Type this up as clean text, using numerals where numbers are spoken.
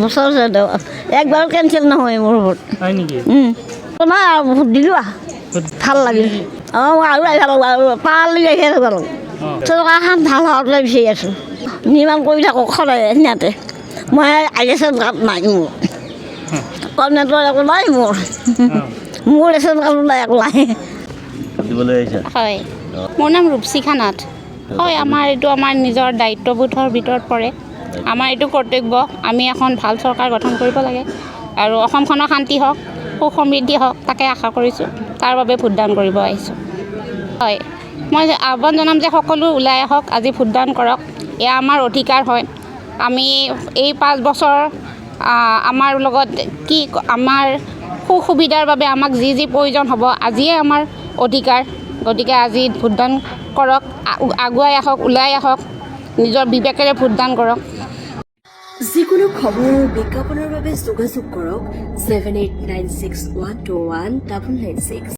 বছৰ একবাৰ কেঞ্চেল নহয় মোৰ ভোট হয় নেকি নাই ভোট দিলো ভাল লাগিল আৰু আৰু পালি চৰকাৰখন ভাল হোৱাটোলৈ বিচাৰি আছোঁ নিৰ্মাণ কৰি থাকক সদায় সিহঁতে মই ৰেচন কাৰ্ড নাই মোৰ কৰ্ণেটৰ একো নাই মোৰ ৰেচন কাৰ্ড নাই একো নাই হয় মোৰ নাম ৰূপসিখা নাথ হয় আমাৰ এইটো আমাৰ নিজৰ দায়িত্ববোধৰ ভিতৰত পৰে আমাৰ এইটো কৰ্তব্য আমি এখন ভাল চৰকাৰ গঠন কৰিব লাগে আৰু অসমখনৰ শান্তি হওক সুখ সমৃদ্ধি হওক তাকে আশা কৰিছোঁ তাৰ বাবে ভোটদান কৰিব আহিছোঁ হয় মই আহ্বান জনাম যে সকলো ওলাই আহক আজি ভোটদান কৰক এয়া আমাৰ অধিকাৰ হয় আমি এই 5 বছৰ আমাৰ লগত কি আমাৰ সুখ সুবিধাৰ বাবে আমাক যি প্ৰয়োজন হ'ব আজিয়ে আমাৰ অধিকাৰ গতিকে আজি ভোটদান কৰক আগুৱাই আহক ওলাই আহক নিজৰ বিবেকেৰে ভোটদান কৰক যিকোনো খবৰ বিজ্ঞাপনৰ বাবে যোগাযোগ কৰক 7896121996